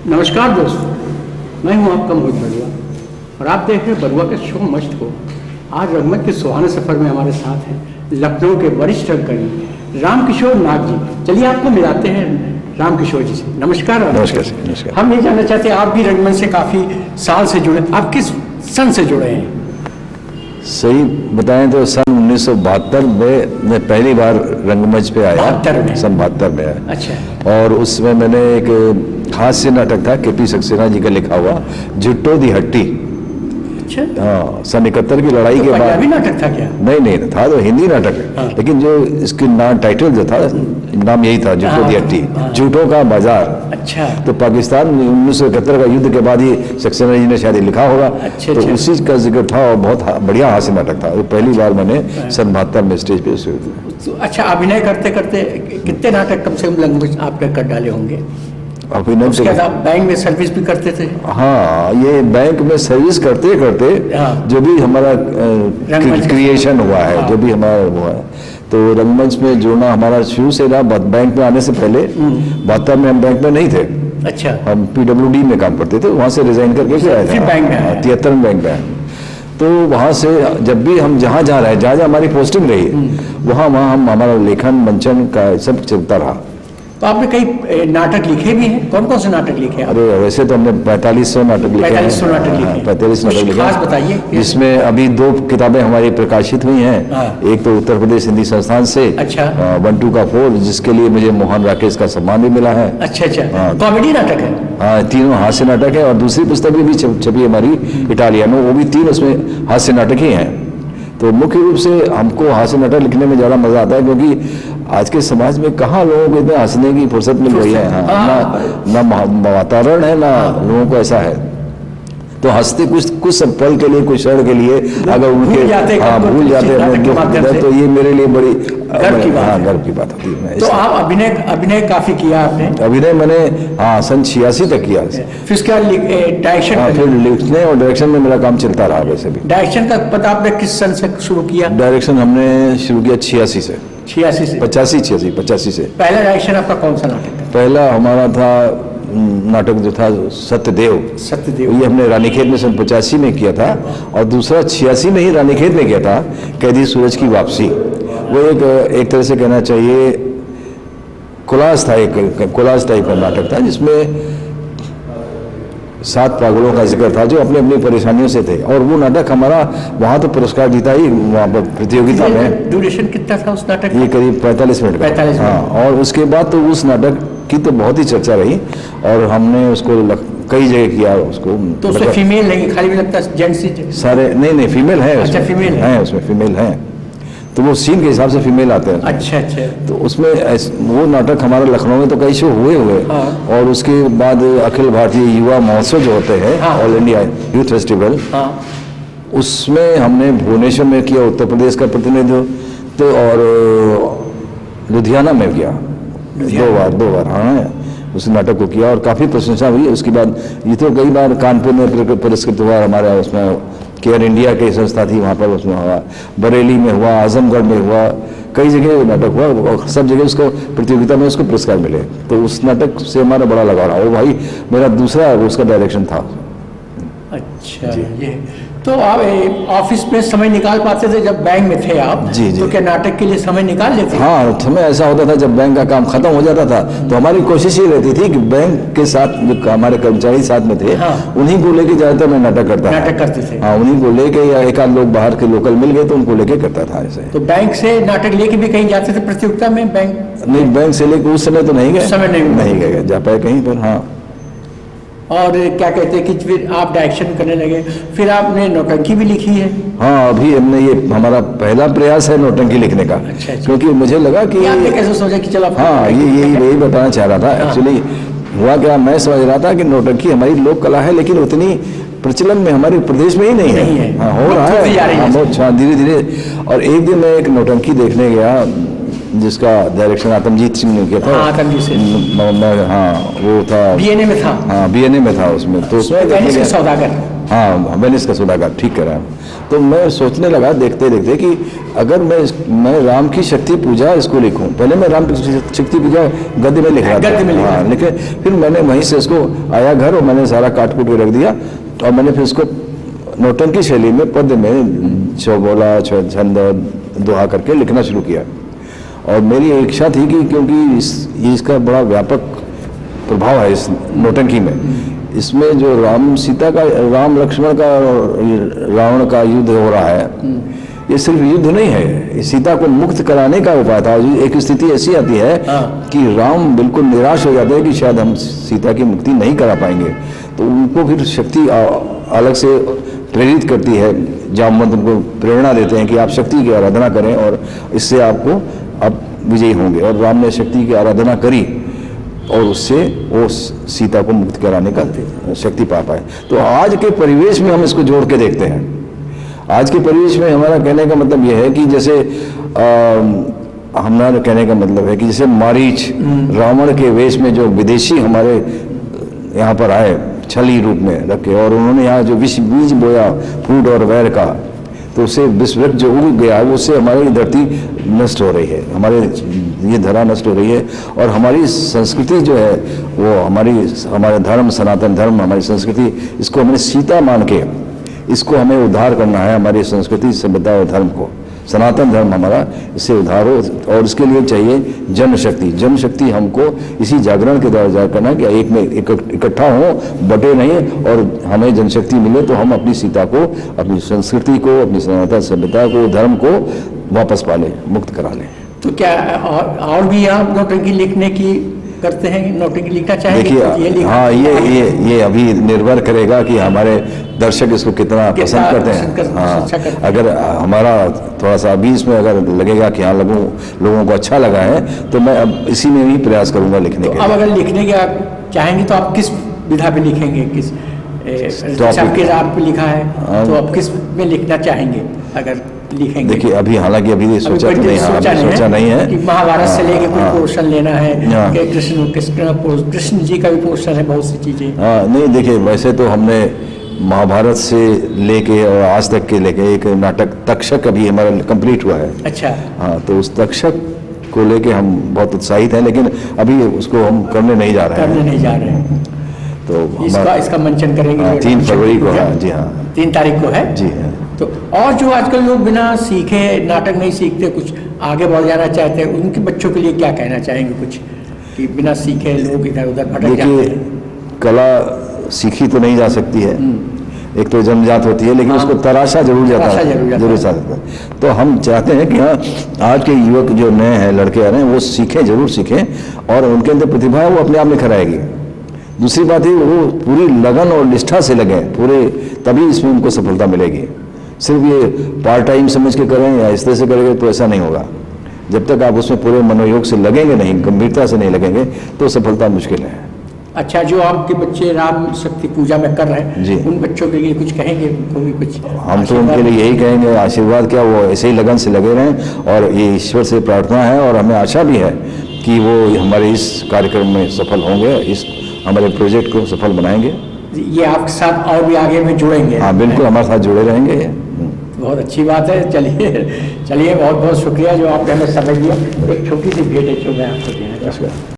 नमस्कार दोस्तों, मैं हूं आपका मोहित बरुआ और आप देख रहे हैं बरुआ के शो मस्त को। आज रंगमंच के सुहाने सफर में हमारे साथ हैं लखनऊ के वरिष्ठ रंगकर्मी रामकिशोर नाग जी। चलिए आपको मिलाते हैं रामकिशोर जी से। नमस्कार। नमस्कार। हम ये जानना चाहते हैं, आप भी रंगमंच से काफ़ी साल से जुड़े, आप किस सन से जुड़े हैं? सही बताएं तो सन 1972 में मैं पहली बार रंगमंच पे आया। सन 72 में आया। अच्छा। और उसमें मैंने एक हास्य नाटक था केपी सक्सेना जी का लिखा हुआ जुट्टो दी हट्टी। अच्छा। हाँ, सन 71 की लड़ाई के बाद। पंजाबी नाटक था क्या? नहीं था तो हिंदी नाटक है। हाँ। लेकिन जो इसकी टाइटल जो था, नाम यही था, जुट्टो दी हट्टी, जूटों का बाजार। अच्छा। तो पाकिस्तान में 1971 का युद्ध के बाद ही सक्सेना जी ने शायद लिखा होगा। अच्छा, तो अच्छा। उसी का जिक्र था और बहुत बढ़िया हास्य नाटक था। वो पहली बार मैंने सन 72 में स्टेज पे उसे। तो अच्छा, अभिनय करते करते कितने नाटक कम से कम लंबे आपने कर डाले होंगे? अभिनय उसके बाद आप बैंक में सर्विस भी करते थे? हाँ, ये बैंक में सर्विस करते करते जो भी हमारा क्रिएशन हुआ है, जो भी हमारा हुआ है, तो रंगमंच में जुड़ना हमारा शुरू से रहा। बैंक में आने से पहले 72 में हम बैंक में नहीं थे। अच्छा। हम PWD में काम करते थे, वहाँ से रिजाइन करके फिर आए थे। बैंक में 73 में बैंक में आए। तो वहाँ से जब भी हम जहाँ रहे, जहाँ हमारी पोस्टिंग रही, वहाँ हम हमारा लेखन मंचन का सब चलता रहा। तो आपने कई नाटक लिखे भी हैं? कौन कौन से नाटक लिखे हैं? अरे वैसे तो हमने 4500 नाटक लिखे हैं। 4500 नाटक लिखे हैं। 45 नाटक लिखे। खास बताइए। जिसमें अभी 2 किताबें हमारी प्रकाशित हुई हैं। एक तो उत्तर प्रदेश हिंदी संस्थान से। अच्छा। 1-2 का 4, जिसके लिए मुझे मोहन राकेश का सम्मान भी मिला है। अच्छा। कॉमेडी नाटक है? हाँ, तीनों हास्य नाटक है। और दूसरी पुस्तक भी छपी हमारी इटालियनो, वो भी 3 उसमें हास्य नाटक ही हैं। तो मुख्य रूप से हमको हास्य नाटक लिखने में ज़्यादा मज़ा आता है, क्योंकि आज के समाज में कहाँ लोगों को इतना हंसने की फुर्सत मिल रही है। ना वातावरण है, ना लोगों को ऐसा है। तो हंसते कुछ पल के लिए, कुछ क्षण के लिए अगर उनके भूल जाते हैं तो ये मेरे लिए बड़ी गर्व की बात होती है। तो आप अभिनय काफी किया आपने? अभिनय मैंने सन 86 तक किया। फिर उसके बाद डायरेक्शन? फिर लिखने और डायरेक्शन में मेरा काम चलता रहा। वैसे भी डायरेक्शन का पता आपने किस सन से शुरू किया? डायरेक्शन हमने शुरू किया 86 से। 86 से? 85 से। पहला डायरेक्शन आपका कौन सा नाटक था? पहला हमारा था नाटक जो था सत्यदेव। ये हमने रानीखेत में सन 85 में किया था। और दूसरा 86 में ही रानीखेत में किया था, कैदी सूरज की वापसी। वो एक तरह से कहना चाहिए कोलाज था, एक कोलाज टाइप का नाटक था, जिसमें 7 पागलों का जिक्र था जो अपनी अपनी परेशानियों से थे। और वो नाटक हमारा वहाँ तो पुरस्कार जीता ही, वहाँ पर प्रतियोगिता में। ड्यूरेशन कितना था उस नाटक? ये करीब 45 मिनट। 45 हाँ। और उसके बाद तो उस नाटक की तो बहुत ही चर्चा रही और हमने उसको कई जगह किया उसको। तो उसमें फीमेल नहीं, खाली भी लगता है जेंट्स ही? सारे नहीं, फीमेल है। अच्छा, फीमेल है उसमें, फीमेल है। तो वो सीन के हिसाब से फीमेल आते हैं। अच्छा। तो उसमें वो नाटक हमारे लखनऊ में तो कई शो हुए। और उसके बाद अखिल भारतीय युवा महोत्सव जो होते हैं, ऑल इंडिया यूथ फेस्टिवल, उसमें हमने भुवनेश्वर में किया, उत्तर प्रदेश का प्रतिनिधित्व, और लुधियाना में किया 2 बार। हाँ, उस नाटक को किया और काफ़ी प्रशंसा हुई। उसके बाद ये तो कई बार कानपुर में पुरस्कृत हुआ हमारा, उसमें केयर इंडिया की संस्था थी, वहाँ पर उसमें हुआ, बरेली में हुआ, आजमगढ़ में हुआ, कई जगह नाटक हुआ और सब जगह उसको प्रतियोगिता में उसको पुरस्कार मिले। तो उस नाटक से हमारा बड़ा लगाव रहा। वो भाई मेरा दूसरा उसका डायरेक्शन था। अच्छा। ये तो आप ऑफिस में समय निकाल पाते थे जब बैंक में थे आप? जी। तो क्या नाटक के लिए समय निकाल लेते? हाँ, समय ऐसा होता था जब बैंक का काम खत्म हो जाता था तो हमारी कोशिश ये रहती थी कि बैंक के साथ जो हमारे कर्मचारी साथ में थे, उन्हीं को लेके ज्यादातर मैं नाटक करते थे। हाँ, उन्हीं को लेके, या एक आध लोग बाहर के लोकल मिल गए तो उनको लेके करता था ऐसे। तो बैंक से नाटक लेके भी कहीं जाते थे प्रतियोगिता में? बैंक नहीं, बैंक से लेके उस समय तो नहीं गए। समय नहीं गए, जा पाए कहीं पर। हाँ। और क्या कहते हैं कि फिर आप डायरेक्शन करने लगे, फिर आपने नौटंकी भी लिखी है? हाँ, अभी हमने ये हमारा पहला प्रयास है नौटंकी लिखने का। अच्छा। क्योंकि मुझे लगा कि आपने कैसे सोचा कि चलो? हाँ, यही बताना चाह रहा था। एक्चुअली हुआ क्या, मैं समझ रहा था कि नौटंकी हमारी लोक कला है, लेकिन उतनी प्रचलन में हमारे प्रदेश में ही नहीं है। हाँ, हो रहा है बहुत धीरे-धीरे। और एक दिन मैं एक नौटंकी देखने गया जिसका डायरेक्शन आतमजीत सिंह ने किया था। हाँ, वो था बीएनए में था। हाँ, बीएनए में था उसमें। तो उसमें वेनिस का सौदागर। हाँ, वेनिस का सौदागर, ठीक कह रहा है। तो मैं सोचने लगा देखते देखते कि अगर मैं राम की शक्ति पूजा इसको लिखूं। पहले मैं राम की शक्ति पूजा गद्य में लिख रहा था, हाँ, लेकिन फिर मैंने वहीं से इसको आया घर और मैंने सारा काट कूट के रख दिया और मैंने फिर इसको नौटंकी शैली में पद्य में चौबोला छंद दोहा करके लिखना शुरू किया। और मेरी इच्छा थी कि क्योंकि इसका बड़ा व्यापक प्रभाव है इस नौटंकी में, इसमें जो राम सीता का, राम लक्ष्मण का और रावण का युद्ध हो रहा है, ये सिर्फ युद्ध नहीं है, सीता को मुक्त कराने का उपाय था। एक स्थिति ऐसी आती है कि राम बिल्कुल निराश हो जाते हैं कि शायद हम सीता की मुक्ति नहीं करा पाएंगे, तो उनको फिर शक्ति अलग से प्रेरित करती है। जामवंत उनको प्रेरणा देते हैं कि आप शक्ति की आराधना करें और इससे आपको आप विजयी होंगे। और राम ने शक्ति की आराधना करी और उससे वो सीता को मुक्त कराने का शक्ति पा पाए। तो आज के परिवेश में हम इसको जोड़ के देखते हैं। आज के परिवेश में हमारा कहने का मतलब यह है कि जैसे हमारा कहने का मतलब है कि जैसे मारीच रावण के वेश में जो विदेशी हमारे यहाँ पर आए छली रूप में रखे और उन्होंने यहाँ जो विष बीज बोया फूट और वैर का, तो उससे विश्ववृक्ष जो उग गया उससे हमारी धरती नष्ट हो रही है, हमारे ये धरा नष्ट हो रही है। और हमारी संस्कृति जो है वो हमारे धर्म, सनातन धर्म, हमारी संस्कृति, इसको हमने सीता मान के इसको हमें उद्धार करना है, हमारी संस्कृति, सभ्यता और धर्म को। सनातन धर्म हमारा इससे उद्धार हो और इसके लिए चाहिए जनशक्ति। जनशक्ति हमको इसी जागरण के द्वारा जाकर करना है कि एक में इकट्ठा हो, बटे नहीं, और हमें जनशक्ति मिले तो हम अपनी सीता को, अपनी संस्कृति को, अपनी सनातन सभ्यता को, धर्म को वापस पा लें, मुक्त करा लें। तो क्या और भी आप नौटंकी लिखने की करते हैं, नौटंकी लिखना चाहेंगे? देखिए, हाँ, ये अभी निर्भर करेगा कि हमारे दर्शक इसको कितना पसंद करते हैं। हाँ, अगर हमारा थोड़ा सा अभी इसमें अगर लगेगा कि हाँ लोगों को अच्छा लगा है तो मैं अब इसी में भी प्रयास करूंगा लिखने के। अब अगर लिखने के आप चाहेंगे तो आप किस विधा पे लिखेंगे? किस आपके राग पे लिखा है तो आप किस में लिखना चाहेंगे अगर लिखेंगे? देखिए, अभी हालांकि अभी सोचा नहीं है कि महाभारत से लेके कोई पोर्शन लेना है कि कृष्ण जी का भी पोर्शन है, बहुत सी चीजें। नहीं, देखिए, वैसे तो हमने महाभारत से लेके और आज तक के लेके एक नाटक तक्षक अभी हमारा कंप्लीट हुआ है। अच्छा। हाँ, तो उस तक्षक को लेके हम बहुत उत्साहित हैं, लेकिन अभी उसको हम करने नहीं जा रहे हैं। तो इसका मंचन करेंगे 3 फरवरी को। हाँ जी, हाँ 3 तारीख को है जी। हाँ, तो और जो आजकल लोग बिना सीखे नाटक नहीं सीखते, कुछ आगे बढ़ जाना चाहते हैं, उनके बच्चों के लिए क्या कहना चाहेंगे? कुछ कि बिना सीखे लोग इधर उधर भटक जाते हैं। कला सीखी तो नहीं जा सकती है, एक तो जन्मजात होती है, लेकिन उसको तराशा जरूर जाता है। तो हम चाहते हैं कि हाँ, आज के युवक जो नए हैं, लड़के आ रहे हैं, वो सीखें, जरूर सीखें, और उनके अंदर प्रतिभा है वो अपने आप निखर आएगी। दूसरी बात है वो पूरी लगन और निष्ठा से लगे पूरे, तभी इसमें उनको सफलता मिलेगी। सिर्फ ये पार्ट टाइम समझ के करें या इस तरह से करेंगे तो ऐसा नहीं होगा। जब तक आप उसमें पूरे मनोयोग से लगेंगे नहीं, गंभीरता से नहीं लगेंगे, तो सफलता मुश्किल है। अच्छा, जो आपके बच्चे राम शक्ति पूजा में कर रहे हैं जी, उन बच्चों के लिए कुछ कहेंगे? उनको भी कुछ हम तो उनके लिए यही कहेंगे, आशीर्वाद क्या, वो ऐसे ही लगन से लगे रहें, और ये ईश्वर से प्रार्थना है और हमें आशा भी है कि वो हमारे इस कार्यक्रम में सफल होंगे, इस हमारे प्रोजेक्ट को सफल बनाएंगे। ये आपके साथ और भी आगे में जुड़ेंगे? हाँ, बिल्कुल, हमारे साथ जुड़े रहेंगे। बहुत अच्छी बात है। चलिए बहुत बहुत शुक्रिया जो आपने हमें समय दिया। एक छोटी सी भेंट है जो मैं आपको देना चाहूँगा।